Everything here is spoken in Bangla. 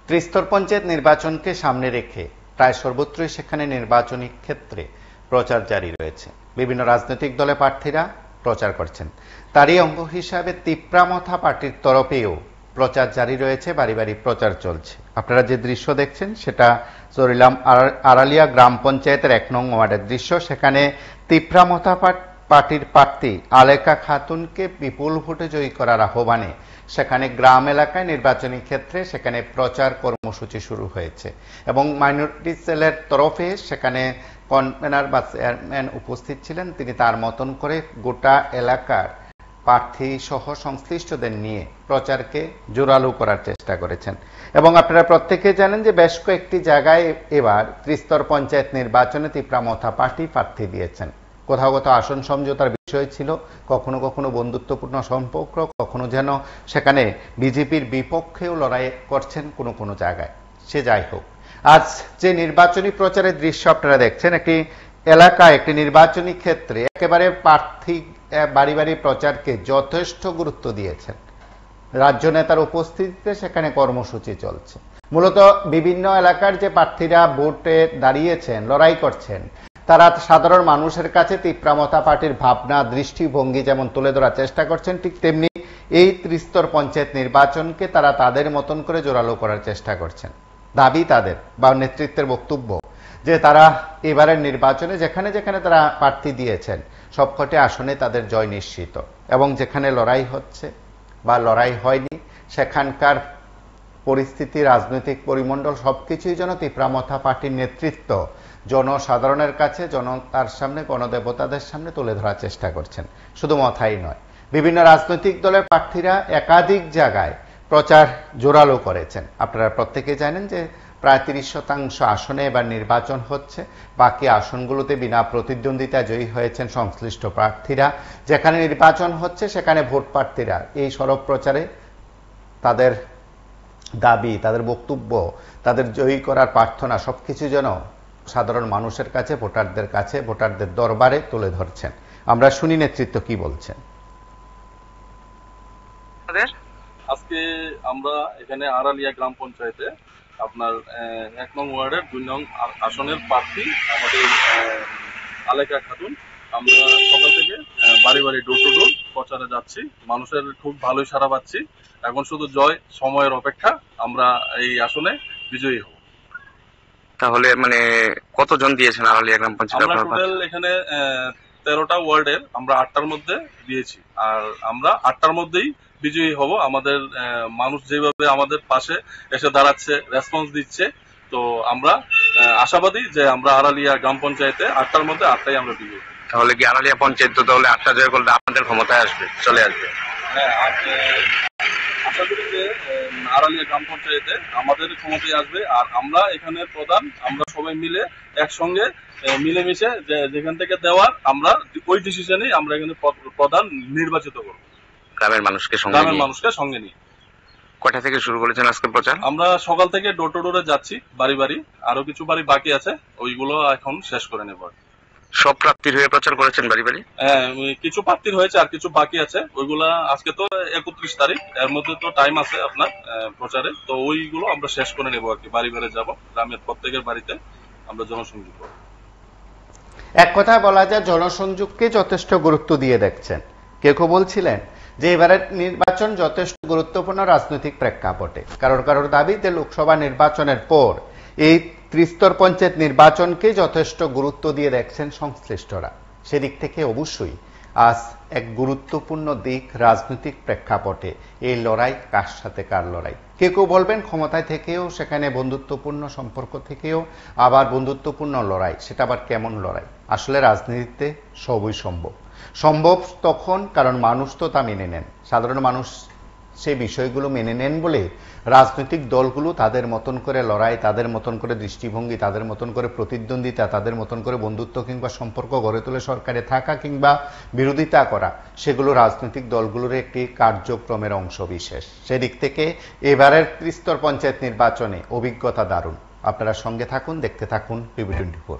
ত্রিস্তর পঞ্চায়েত নির্বাচনকে সামনে রেখে প্রায় সর্বত্রই সেখানে নির্বাচনী ক্ষেত্রে প্রচার জারি রয়েছে। বিভিন্ন রাজনৈতিক দলে প্রার্থীরা প্রচার করছেন। তারই অঙ্গ হিসাবে তিপ্রামথা পার্টির তরফেও প্রচার জারি রয়েছে, বাড়ি বাড়ি প্রচার চলছে। আপনারা যে দৃশ্য দেখছেন সেটা চরিলাম আড়ালিয়া গ্রাম পঞ্চায়েতের ১ নং ওয়ার্ডের দৃশ্য। সেখানে তিপ্রামথা পার্টির প্রার্থী আলেকা খাতুনকে বিপুল ভোটে জয়ী করার আহ্বানে সেখানে গ্রাম এলাকায় নির্বাচনী ক্ষেত্রে সেখানে প্রচার কর্মসূচি শুরু হয়েছে এবং মাইনরিটি সেলের তরফে সেখানে কনভেনার বা চেয়ারম্যান উপস্থিত ছিলেন। তিনি তার মতন করে গোটা এলাকার প্রার্থী সহ সংশ্লিষ্টদের নিয়ে প্রচারকে জোরালো করার চেষ্টা করেছেন এবং আপনারা প্রত্যেকে জানেন যে বেশ কয়েকটি জায়গায় এবার ত্রিস্তর পঞ্চায়েত নির্বাচনে তিপ্রামথা পার্টি প্রার্থী দিয়েছেন। কোথাও কোথাও আসন সমঝোতার বিষয় ছিল, কখনো কখনো বন্ধুত্বপূর্ণ সম্পর্ক, কখনো যেন সেখানে বিজেপির বিপক্ষেও লড়াই করছেন কোনো কোনো জায়গায়। সে যাই হোক, আজ যে নির্বাচনী প্রচারের দৃশ্য আপনারা দেখছেন, একটি এলাকায় একটি নির্বাচনী ক্ষেত্রে একেবারে প্রার্থী বাড়ি বাড়ি প্রচারকে যথেষ্ট গুরুত্ব দিয়েছেন। রাজ্য নেতার উপস্থিতিতে সেখানে কর্মসূচি চলছে। মূলত বিভিন্ন এলাকার যে প্রার্থীরা ভোটে দাঁড়িয়েছেন, লড়াই করছেন, তারা সাধারণ মানুষের কাছে তিপ্রামথা পার্টির ভাবনা, দৃষ্টিভঙ্গি যেমন তুলে ধরার চেষ্টা করছেন, ঠিক তেমনি এই ত্রিস্তর পঞ্চায়েত নির্বাচনকে তারা তাদের মতন করে জোরালো করার চেষ্টা করছেন। দাবি তাদের বা নেতৃত্বের বক্তব্য যে তারা এবারের নির্বাচনে যেখানে যেখানে তারা প্রার্থী দিয়েছেন সবকটি আসনে তাদের জয় নিশ্চিত এবং যেখানে লড়াই হচ্ছে বা লড়াই হয়নি সেখানকার পরিস্থিতি, রাজনৈতিক পরিমণ্ডল সবকিছুই যেন তিপ্রামথা পার্টির নেতৃত্ব জনসাধারণের কাছে, জনতার সামনে, গণদেবতাদের সামনে তুলে ধরার চেষ্টা করছেন। শুধু মাথায় নয়, বিভিন্ন রাজনৈতিক দলের প্রার্থীরা একাধিক জায়গায় প্রচার জোরালো করেছেন। আপনারা প্রত্যেকে জানেন যে প্রায় ৩০% আসনে এবার নির্বাচন হচ্ছে। বাকি আসনগুলোতে বিনা প্রতিদ্বন্দ্বিতায় জয়ী হয়েছেন সংশ্লিষ্ট প্রার্থীরা। যেখানে নির্বাচন হচ্ছে সেখানে ভোট প্রার্থীরা এই সরব প্রচারে তাদের দাবি, তাদের বক্তব্য, তাদের জয়ী করার প্রার্থনা সবকিছু যেন সাধারণ মানুষের কাছে, ভোটারদের কাছে, ভোটারদের দরবারে তুলে ধরছেন। আমরা শুনি নেতৃত্ব কি বলছেন। আজকে আমরা এখানে আড়ালিয়া গ্রাম পঞ্চায়েতে আপনার ১ নং ওয়ার্ডের ২ নং আসনের প্রার্থী আমাদের আলেকা খাতুন, আমরা সকাল থেকে বাড়ি বাড়ি ডোর টু ডোর প্রচারে যাচ্ছি। মানুষের খুব ভালোই সাড়া পাচ্ছি। এখন শুধু জয় সময়ের অপেক্ষা, আমরা এই আসনে বিজয়ী হব। তাহলে মানে কতজন দিয়েছেন আড়ালিয়া গ্রাম পঞ্চায়েত? আমরা টোটাল এখানে ১৩টা ওয়ার্ডের আমরা ৮টার মধ্যে দিয়েছি, আর আমরা ৮টার মধ্যেই বিজয়ী হব। আমাদের মানুষ যেভাবে আমাদের পাশে এসে দাঁড়াচ্ছে, রেসপন্স দিচ্ছে, তো আমরা আশাবাদী যে আমরা আড়ালিয়া গ্রাম পঞ্চায়েতে ৮টার মধ্যে ৮টাই আমরা বিজয়ী। তাহলে কি আড়ালিয়া পঞ্চায়েত তাহলে ৮টা জয় করলে আপনাদের ক্ষমতায় আসবে, চলে আসবে? হ্যাঁ, আশা করি যে আড়ালিয়া গ্রাম পঞ্চায়েতে আমাদের ক্ষমতায় আসবে। আর আমরা এখানে প্রধান, আমরা সবাই মিলে একসঙ্গে মিলেমিশে যেখান থেকে দেওয়ার আমরা ওই ডিসিশনেই আমরা এখানে প্রধান নির্বাচিত করব। গ্রামের মানুষকে সঙ্গে নিয়ে। কয়টা থেকে শুরু করেছেন আজকে প্রচার? আমরা সকাল থেকে ডোর টু ডোরে যাচ্ছি, বাড়ি বাড়ি। আরো কিছু বাড়ি বাকি আছে, ওইগুলো এখন শেষ করে নেব। সব প্রার্থীর হয়ে প্রচার করেছেন বাড়ি বাড়ি? হ্যাঁ, কিছু প্রার্থীর হয়েছে আর কিছু বাকি আছে। ওইগুলা আজকে তো ৩১ তারিখ, এর মধ্যে তো টাইম আছে আপনার প্রচারে, তো ওইগুলো আমরা শেষ করে নেবো আর কি। বাড়ি বাড়ি যাব, গ্রামের প্রত্যেকের বাড়িতে আমরা জনসংযোগ করব। এক কথায় বলা যায় জনসংযোগকে যথেষ্ট গুরুত্ব দিয়ে দেখছেন। কেউ কেউ বলছিলেন যে এবারের নির্বাচন যথেষ্ট গুরুত্বপূর্ণ রাজনৈতিক প্রেক্ষাপটে। কারোর দাবি যে লোকসভা নির্বাচনের পর এই ত্রিস্তর পঞ্চায়েত নির্বাচনকে যথেষ্ট গুরুত্ব দিয়ে দেখছেন সংশ্লিষ্টরা। সেদিক থেকে অবশ্যই আজ এক গুরুত্বপূর্ণ দিক রাজনৈতিক প্রেক্ষাপটে এই লড়াই, কার সাথে কার লড়াই। কেউ কেউ বলবেন ক্ষমতায় থেকেও সেখানে বন্ধুত্বপূর্ণ সম্পর্ক থেকেও আবার বন্ধুত্বপূর্ণ লড়াই, সেটা আবার কেমন লড়াই? আসলে রাজনীতিতে সবই সম্ভব তখন কারণ মানুষ তো তা মেনে নেন। সাধারণ মানুষ সেই বিষয়গুলো মেনে নেন বলে রাজনৈতিক দলগুলো তাদের মতন করে লড়াই, তাদের মতন করে দৃষ্টিভঙ্গি, তাদের মতন করে প্রতিদ্বন্দ্বিতা, তাদের মতন করে বন্ধুত্ব কিংবা সম্পর্ক গড়ে তুলে সরকারে থাকা কিংবা বিরোধিতা করা, সেগুলো রাজনৈতিক দলগুলোর একটি কার্যক্রমের অংশ বিশেষ। সেদিক থেকে এবারের ত্রিস্তর পঞ্চায়েত নির্বাচনে অভিজ্ঞতা দারুণ। আপনারা সঙ্গে থাকুন, দেখতে থাকুন PB24।